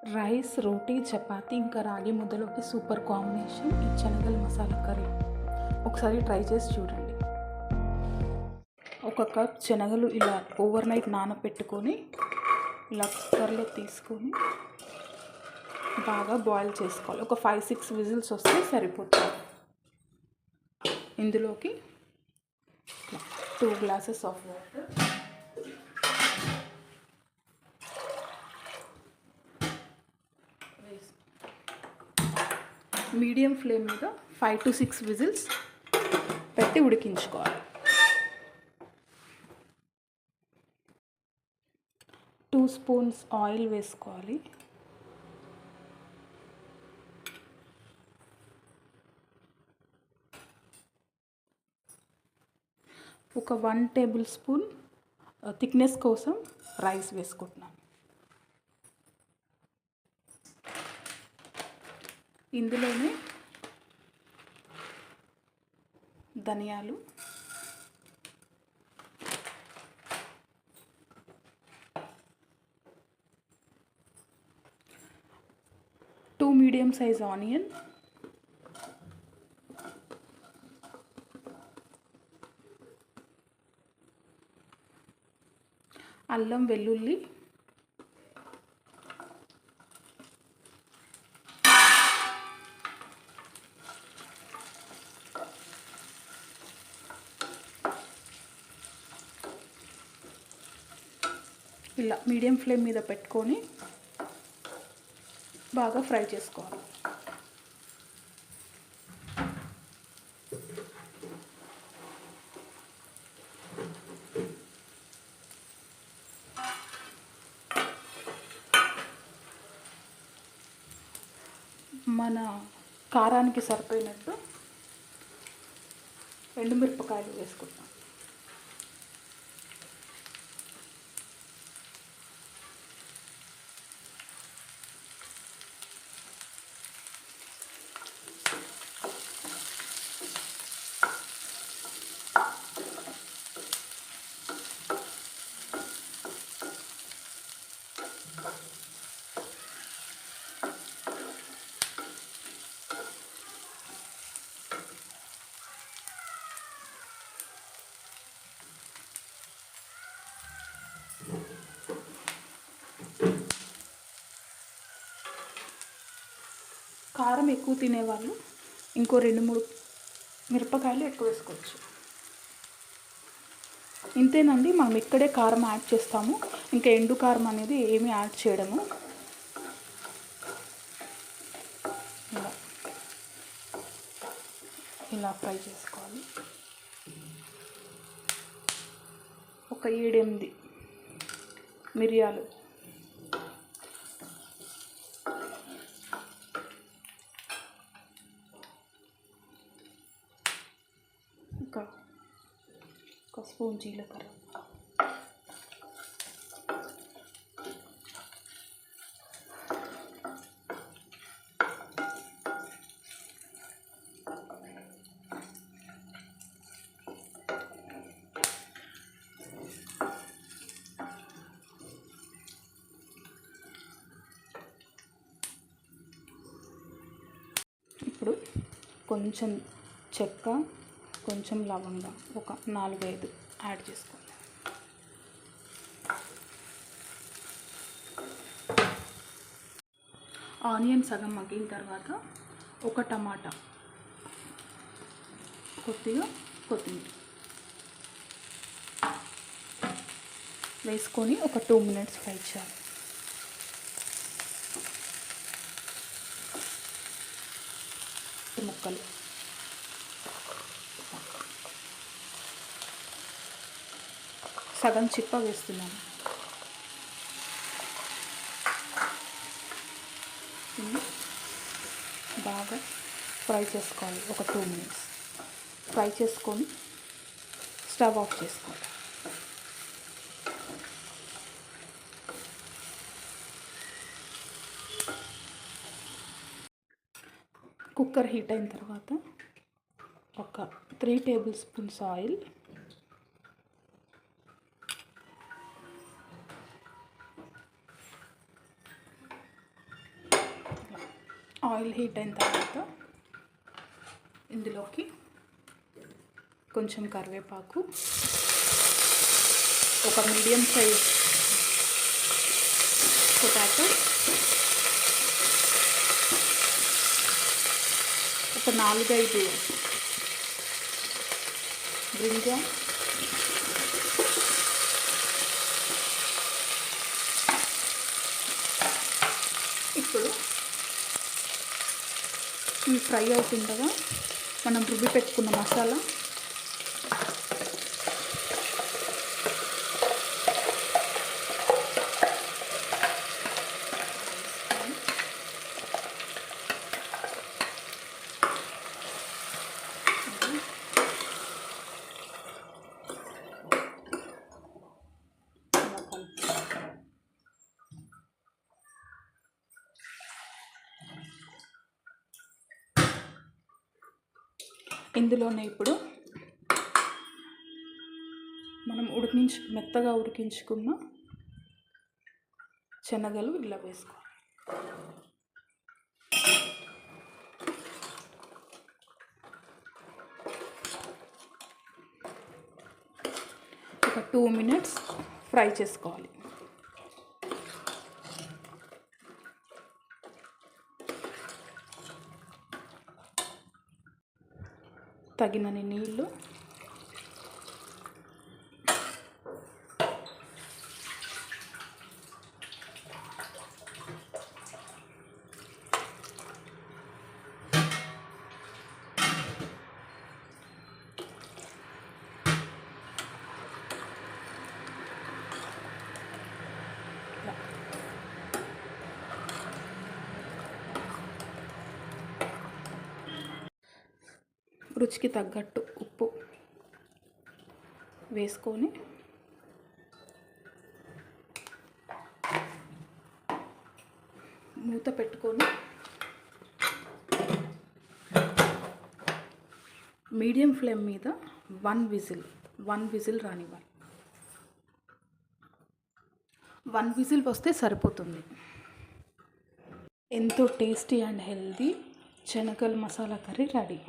Rice, రోటీ, చపాతీ ఇంకా రాగి ముద్దలోకి super combination ఈ శనగల మసాలా కర్రీ. ఒకసారి ట్రై చేసి చూడండి. ఒక కప్ శనగలు ఇలా ఓవర్ నైట్ నానబెట్టుకొని ఇలా కుక్కర్లో తీసుకొని బాగా బాయిల్ చేసుకోవాలి. ఒక 5-6 విజిల్స్ వస్తే సరిపోతుంది. ఇందులోకి 2 glasses of water, medium flame మీద 5 to 6 విజిల్స్ పెట్టి ఉడికించుకోవాలి. 2 స్పూన్స్ ఆయిల్ వేసుకోవాలి. ఒక 1 టేబుల్ స్పూన్ థిక్నెస్ కోసం రైస్ వేసుకుంటున్నాను. ఇందులోనే ధనియాలు, టూ మీడియం సైజ్ ఆనియన్, అల్లం వెల్లుల్లి, ఇలా మీడియం ఫ్లేమ్ మీద పెట్టుకొని బాగా ఫ్రై చేసుకోవాలి. మన కారానికి సరిపోయినట్టు ఎండుమిరపకాయలు వేసుకుంటాం. కారం ఎక్కువ తినేవాళ్ళు ఇంకో 2-3 మిరపకాయలు ఎక్కువ వేసుకోవచ్చు. ఇంతేనండి, మనం ఇక్కడే కారం యాడ్ చేస్తాము. ఇంకా ఎండు కారం అనేది ఏమీ యాడ్ చేయడము. ఇలా ఫ్రై చేసుకోవాలి. ఒక 7-8 మిరియాలు, ఒక స్పూన్ జీలకర్ర, ఇప్పుడు కొంచెం చెక్క, కొంచెం లవంగా, ఒక 4-5 యాడ్ చేసుకోండి. ఆనియన్ సగం మగ్గిన తర్వాత ఒక టమాటా, కొద్దిగా కొత్తిమీర వేసుకొని ఒక 2 మినిట్స్ ఫ్రై చేయాలి. ముక్కలు సగం చిప్ప వేస్తున్నాను. బాగా ఫ్రై చేసుకోవాలి. ఒక 2 మినిట్స్ ఫ్రై చేసుకొని స్టవ్ ఆఫ్ చేసుకోవాలి. కుక్కర్ హీట్ అయిన తర్వాత ఒక 3 table spoons oil, oil heat అయిన తర్వాత ఇందులోకి కొంచెం కరివేపాకు, ఒక మీడియం సైజ్ పొటాటో, ఒక 4-5 బ్రింజాల్, ఇప్పుడు ఇవి ఫ్రై అవుతుండగా మనం రుబ్బి పెట్టుకున్న మసాలా ఇందులోనే ఇప్పుడు మనం మెత్తగా ఉడికించుకున్న శనగలు ఇలా వేసుకోవాలి. ఒక 2 minutes ఫ్రై చేసుకోవాలి. తగినన్ని నీళ్ళు, రుచికి తగ్గట్టు ఉప్పు వేసుకొని మూత పెట్టుకొని మీడియం ఫ్లేమ్ మీద 1 విజిల్ రానివ్వాలి. 1 విజిల్ వస్తే సరిపోతుంది. ఎంతో tasty and healthy Sanagala masala curry ready.